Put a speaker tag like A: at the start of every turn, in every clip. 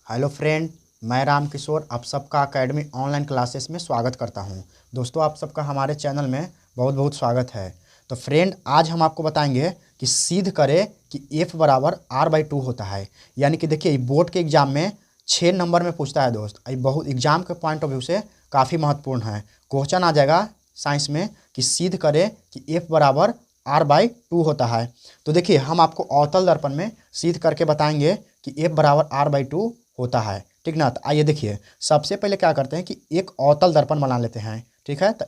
A: Hello friend, मैं राम किशोर आप सबका एकेडमी ऑनलाइन क्लासेस में स्वागत करता हूं। दोस्तों, आप सबका हमारे चैनल में बहुत बहुत स्वागत है। तो फ्रेंड, आज हम आपको बताएंगे कि सिद्ध करें कि f बराबर r/2 होता है। यानी कि देखिए, बोर्ड के एग्जाम में 6 नंबर में पूछता है दोस्त। ये बहुत एग्जाम के पॉइंट ऑफ व्यू से काफ़ी महत्वपूर्ण है। क्वेश्चन आ जाएगा साइंस में कि सिद्ध करें कि f बराबर r/2 होता है। तो देखिए, हम आपको अवतल दर्पण में सिद्ध करके बताएंगे कि f बराबर r/2 होता है। ठीक ना। तो आइए देखिए, सबसे पहले क्या करते हैं कि एक अवतल दर्पण बना लेते हैं। ठीक है। तो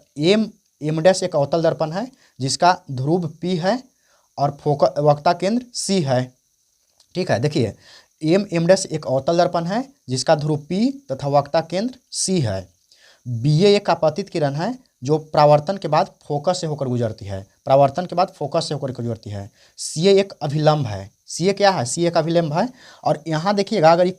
A: एम डैश एक अवतल दर्पण है जिसका ध्रुव P है और फोकस वक्ता केंद्र C है। ठीक है। देखिए, एम डैश एक अवतल दर्पण है जिसका ध्रुव P तथा वक्ता केंद्र C है। BA एक आपतित किरण है जो परावर्तन के बाद फोकस से होकर गुजरती है। परावर्तन के बाद फोकस से होकर गुजरती है। CA एक अभिलंब है। CA क्या है? CA एक अभिलंब है। और यहाँ देखिएगा, अगर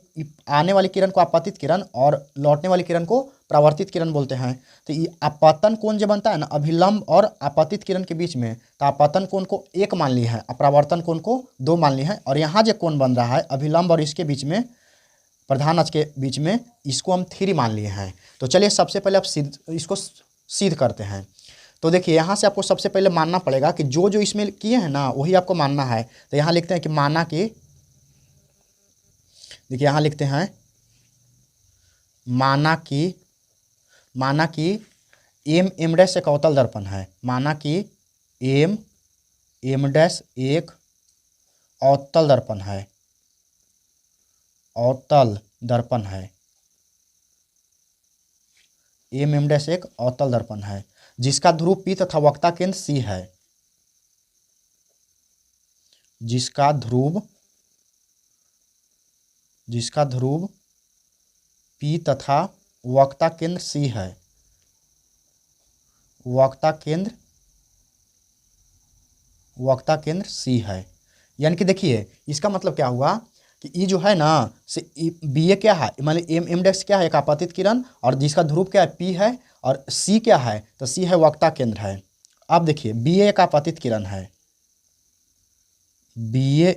A: आने वाली किरण को आपतित किरण और लौटने वाली किरण को परावर्तित किरण बोलते हैं। तो ये आपतन कोण जो बनता है ना, अभिलंब और आपतित किरण के बीच में, तो आपतन कोण को 1 मान ली है और परावर्तन कोण को 2 मान ली है। और यहाँ जो कोण बन रहा है अभिलंब और इसके बीच में, प्रधान अक्ष के बीच में, इसको हम 3 मान लिए हैं। तो चलिए सबसे पहले आप इसको सिद्ध करते हैं। तो देखिए, यहाँ से आपको सबसे पहले मानना पड़ेगा कि जो जो इसमें किए हैं ना वही आपको मानना है। तो यहाँ लिखते हैं कि माना कि, देखिए यहाँ लिखते हैं माना कि एम डैश एक अवतल दर्पण है। माना कि एम डैश एक अवतल दर्पण है। अवतल दर्पण है। एम डैश एक अवतल दर्पण है जिसका ध्रुव P तथा वक्ता केंद्र C है। जिसका ध्रुव P तथा वक्ता केंद्र C है। वक्ता केंद्र C है। यानी कि देखिए, इसका मतलब क्या हुआ कि ये जो है ना, से BA क्या है, मान ली एम डैश क्या है, एक आपतित किरण, और जिसका ध्रुव क्या है, P है, और C क्या है, तो C है वक्ता केंद्र है। अब देखिए, BA एक आपतित किरण है। BA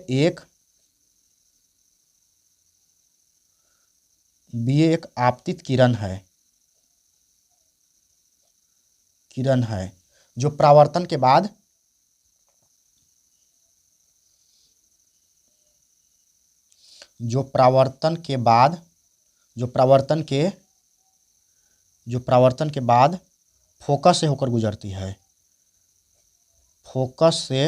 A: एक आपतित किरण है जो परावर्तन के बाद फोकस से होकर गुजरती है। फोकस से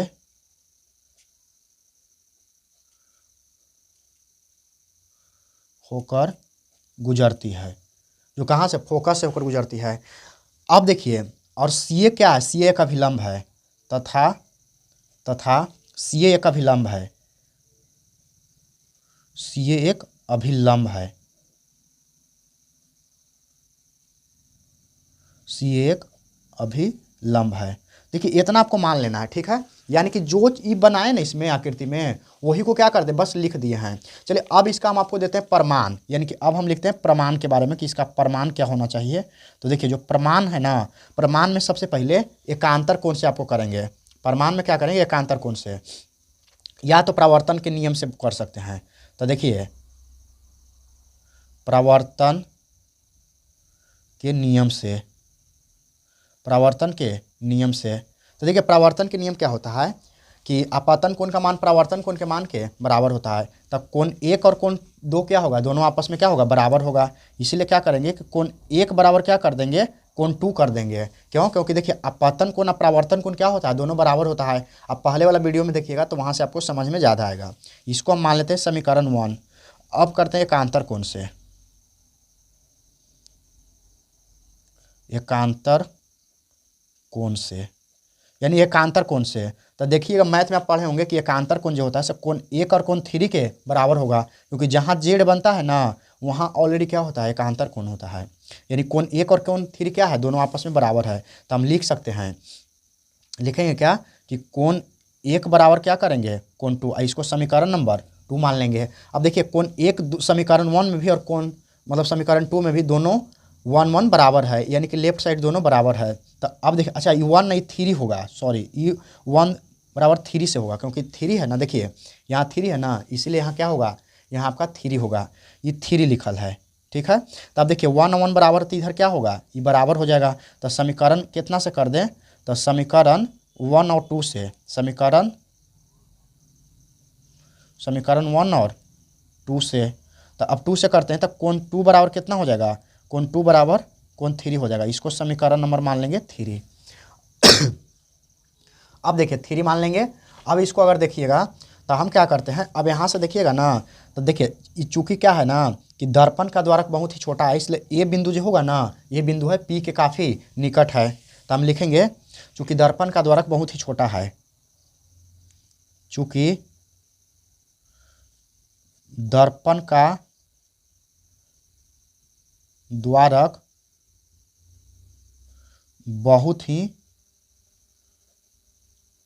A: होकर गुजरती है। जो कहाँ से? फोकस से होकर गुजरती है। अब देखिए, और CA क्या है? CA एक अभिलंब है तथा CA एक अभिलंब है। CA एक अभिलंब है। CA एक अभिलंब है। देखिए, इतना आपको मान लेना है। ठीक है। यानी कि जो चीज बनाए ना इसमें आकृति में, वही को क्या कर दे, बस लिख दिए हैं। चलिए, अब इसका हम आपको देते हैं प्रमाण। यानी कि अब हम लिखते हैं प्रमाण के बारे में कि इसका प्रमाण क्या होना चाहिए। तो देखिए, जो प्रमाण है ना, प्रमाण में सबसे पहले एकांतर कोण से आपको करेंगे। प्रमाण में क्या करेंगे? एकांतर कोण से, या तो परावर्तन के नियम से कर सकते हैं। तो देखिए, परावर्तन के नियम से, तो देखिए, परावर्तन के नियम क्या होता है कि आपतन कोण का मान परावर्तन कोण के मान के बराबर होता है। तब कोण 1 और कोण 2 क्या होगा? दोनों आपस में क्या होगा? बराबर होगा। इसीलिए क्या करेंगे कि कोण 1 बराबर क्या कर देंगे? कोण 2 कर देंगे। क्यों? क्योंकि देखिए, आपतन कोण और परावर्तन कोण क्या होता है? दोनों बराबर होता है। आप पहले वाला वीडियो में देखिएगा तो वहाँ से आपको समझ में ज़्यादा आएगा। इसको हम मान लेते हैं समीकरण 1। अब करते हैं एकांतर कोण से। एकांतर कोण से, तो देखिएगा, मैथ में आप पढ़े होंगे कि एकांतर कोण जो होता है सब कोण 1 और कोण 3 के बराबर होगा। क्योंकि जहाँ जेड बनता है ना, वहाँ ऑलरेडी क्या होता है? एकांतर कोण होता है। यानी कोण 1 और कोण 3 क्या है? दोनों आपस में बराबर है। तो हम लिख सकते हैं, लिखेंगे क्या कि कोण 1 बराबर क्या करेंगे? कोण 2। इसको समीकरण नंबर 2 मान लेंगे। अब देखिए, कोण 1 समीकरण 1 में भी और कोण मतलब समीकरण 2 में भी दोनों 1 बराबर है। यानी कि लेफ्ट साइड दोनों बराबर है। तो अब देखिए, अच्छा, ये 1 नहीं 3 होगा, सॉरी, ये 1 बराबर 3 से होगा। क्योंकि 3 है ना, देखिए यहाँ 3 है ना, इसीलिए यहाँ क्या होगा? यहाँ आपका 3 होगा, ये 3 लिखल है। ठीक है, तो अब देखिए 1 और 1 बराबर, तो इधर क्या होगा, ये बराबर हो जाएगा। तो समीकरण कितना से कर दें, तो समीकरण 1 और 2 से, समीकरण 1 और 2 से। तो अब 2 से करते हैं, तो कोण 2 बराबर कितना हो जाएगा, कोण 2 बराबर कोण 3 हो जाएगा। इसको समीकरण नंबर मान लेंगे 3। अब देखिए 3 मान लेंगे। अब इसको अगर देखिएगा तो हम क्या करते हैं, अब यहाँ से देखिएगा ना, तो देखिए चूँकि क्या है ना कि दर्पण का द्वारक बहुत ही छोटा है, इसलिए ये बिंदु जो होगा ना, ये बिंदु है P के काफ़ी निकट है। तो हम लिखेंगे चूँकि दर्पण का द्वारक बहुत ही छोटा है, चूँकि दर्पण का द्वारक बहुत ही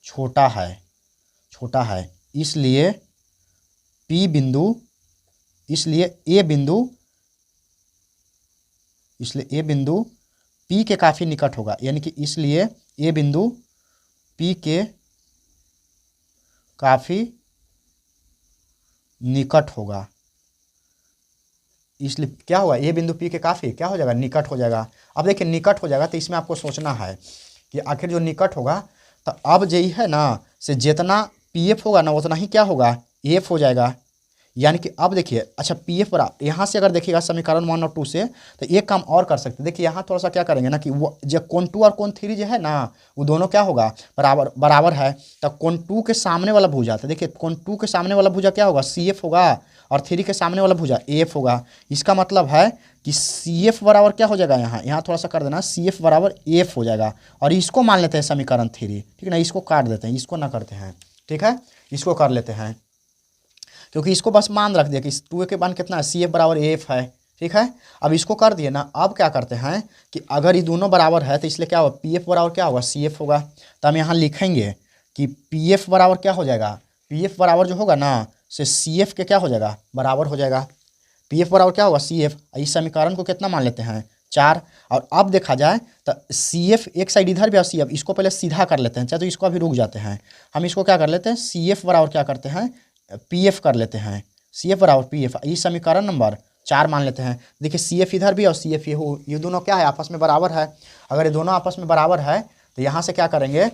A: छोटा है, इसलिए P बिंदु, इसलिए ए बिंदु P के काफ़ी निकट होगा, यानी कि इसलिए ए बिंदु P के काफ़ी निकट होगा। इसलिए क्या होगा, ये बिंदु P के काफ़ी क्या हो जाएगा, निकट हो जाएगा। अब देखिए निकट हो जाएगा तो इसमें आपको सोचना है कि आखिर जो निकट होगा, तो अब यही है ना से जितना PF होगा ना उतना ही क्या होगा, EF हो जाएगा। यानी कि अब देखिए, अच्छा PF बराबर, यहाँ से अगर देखिएगा समीकरण 1 और 2 से, तो एक काम और कर सकते हैं। देखिए यहाँ थोड़ा सा क्या करेंगे ना कि वो जो कोण 2 और कोण 3 जो है ना, वो दोनों क्या होगा, बराबर है। तो कोण 2 के सामने वाला भुजा, तो देखिए कोण 2 के सामने वाला भुजा क्या होगा, CF होगा, और 3 के सामने वाला भुजा AF होगा। इसका मतलब है कि CF बराबर क्या हो जाएगा, यहाँ थोड़ा सा कर देना, CF बराबर AF हो जाएगा। और इसको मान लेते हैं समीकरण 3, ठीक है ना, इसको काट देते हैं, इसको ना करते हैं, ठीक है, इसको कर लेते हैं, क्योंकि इसको बस मान रख दिया कि 2 के मान कितना है, CF बराबर AF है। ठीक है, अब इसको कर दिए ना। अब क्या करते हैं कि अगर ये दोनों बराबर है तो इसलिए क्या होगा, PF बराबर क्या होगा, CF होगा। तो हम यहाँ लिखेंगे कि PF बराबर क्या हो जाएगा, PF बराबर जो होगा ना से CF के क्या हो जाएगा, बराबर हो जाएगा। PF बराबर क्या होगा, CF। इस समीकरण को कितना मान लेते हैं, 4। और अब देखा जाए तो CF एक साइड इधर भी और CF, इसको पहले सीधा कर लेते हैं, चाहे तो इसको अभी रुक जाते हैं। हम इसको क्या कर लेते हैं, CF बराबर क्या करते हैं, PF कर लेते हैं, CF बराबर PF। इस समीकरण नंबर 4 मान लेते हैं। देखिए CF इधर भी और CF ये दोनों क्या है, आपस में बराबर है। अगर ये दोनों आपस में बराबर है तो यहाँ से क्या करेंगे,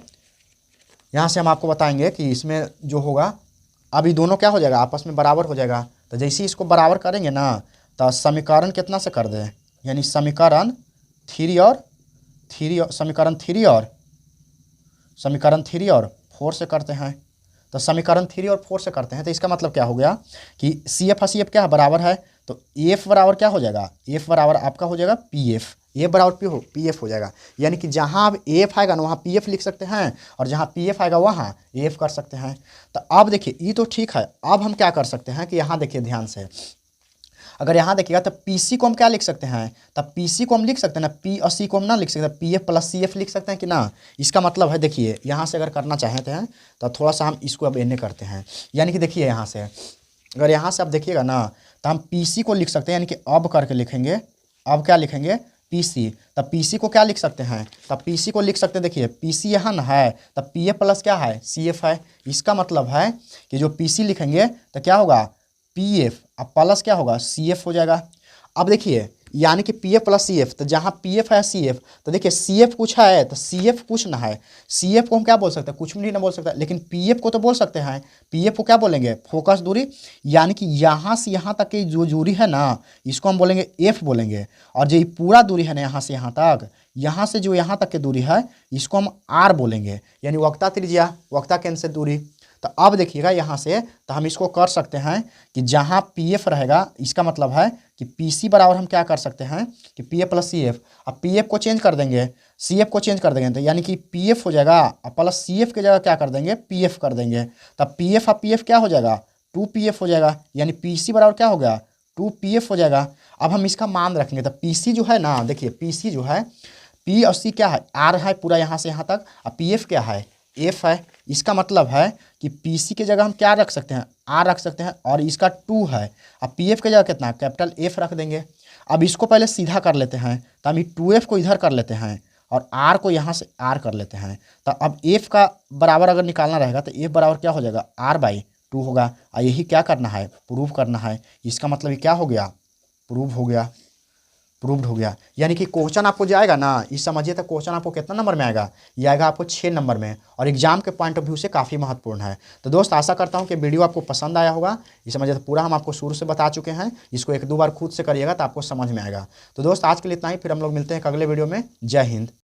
A: यहाँ से हम आपको बताएंगे कि इसमें जो होगा, अब ये दोनों क्या हो जाएगा, आपस में बराबर हो जाएगा। तो जैसे ही इसको बराबर करेंगे ना, तो समीकरण कितना से कर दें, यानी समीकरण 3 और समीकरण 3 और 4 से करते हैं। तो समीकरण 3 और 4 से करते हैं, तो इसका मतलब क्या हो गया कि CF और CF क्या है, बराबर है। तो F बराबर क्या हो जाएगा, F बराबर आपका हो जाएगा PF, A बराबर PF हो जाएगा। यानी कि जहाँ अब AF आएगा ना वहाँ PF लिख सकते हैं, और जहाँ PF आएगा वहाँ AF कर सकते हैं। तो अब देखिए ये तो ठीक है। अब हम क्या कर सकते हैं कि यहाँ देखिए ध्यान से, अगर यहाँ देखिएगा तो PC को हम क्या लिख सकते हैं, तब PC को हम लिख सकते हैं ना, P और C को हम ना लिख सकते, PF प्लस CF लिख सकते हैं कि ना। इसका मतलब है देखिए यहाँ से अगर करना चाहते हैं तो थोड़ा सा हम इसको अब एने करते हैं, यानी कि देखिए यहाँ से, अगर यहाँ से आप देखिएगा ना तो हम PC को लिख सकते हैं, यानी कि अब करके लिखेंगे। अब क्या लिखेंगे, PC। तब PC को क्या लिख सकते हैं, तब PC को लिख सकते हैं, देखिए PC यहाँ ना है, तब PF प्लस क्या है, CF है। इसका मतलब है कि जो PC लिखेंगे तो क्या होगा, PF, अब प्लस क्या होगा, CF हो जाएगा। अब देखिए यानी कि PF प्लस CF, तो जहाँ PF है CF, तो देखिए CF कुछ है तो CF कुछ ना है। CF को हम क्या बोल सकते हैं, कुछ भी नहीं ना बोल सकते, लेकिन PF को तो बोल सकते हैं। PF को क्या बोलेंगे, फोकस दूरी, यानी कि यहाँ से यहाँ तक की जो दूरी है ना, इसको हम बोलेंगे F बोलेंगे। और जो पूरा दूरी है ना यहाँ से यहाँ तक, यहाँ से जो यहाँ तक की दूरी है, इसको हम R बोलेंगे, यानी वक्रता त्रिज्या, वक्रता केंद्र से दूरी। तो अब देखिएगा यहाँ से, तो हम इसको कर सकते हैं कि जहाँ PF रहेगा, इसका मतलब है कि PC बराबर हम क्या कर सकते हैं कि PF प्लस CF। अब PF को चेंज कर देंगे, CF को चेंज कर देंगे, तो यानी कि PF हो जाएगा, और प्लस CF की जगह क्या कर देंगे, PF कर देंगे। तब PF और PF क्या हो जाएगा, 2PF हो जाएगा, यानी PC बराबर क्या हो गया, 2PF हो जाएगा। अब हम इसका मान रखेंगे, तो PC जो है ना, देखिए PC जो है, P और C क्या है, R है पूरा यहाँ से यहाँ तक, और PF क्या है, F है। इसका मतलब है कि PC की जगह हम क्या रख सकते हैं, R रख सकते हैं, और इसका 2 है। अब PF की जगह कितना, कैपिटल F रख देंगे। अब इसको पहले सीधा कर लेते हैं, तो हम 2F को इधर कर लेते हैं और R को यहाँ से R कर लेते हैं। तो अब F का बराबर अगर निकालना रहेगा तो F बराबर क्या हो जाएगा, R/2 ट्रू होगा। और यही क्या करना है, प्रूव करना है। इसका मतलब ये क्या हो गया, प्रूव हो गया, प्रूव्ड हो गया। यानी कि क्वेश्चन आपको जाएगा ना, इस समझिए तो क्वेश्चन आपको कितना नंबर में आएगा, ये आएगा आपको 6 नंबर में, और एग्जाम के पॉइंट ऑफ व्यू से काफ़ी महत्वपूर्ण है। तो दोस्त आशा करता हूँ कि वीडियो आपको पसंद आया होगा। इस समझिए तो पूरा हम आपको शुरू से बता चुके हैं, इसको 1-2 बार खुद से करिएगा तो आपको समझ में आएगा। तो दोस्त आज के लिए इतना ही, फिर हम लोग मिलते हैं अगले वीडियो में। जय हिंद।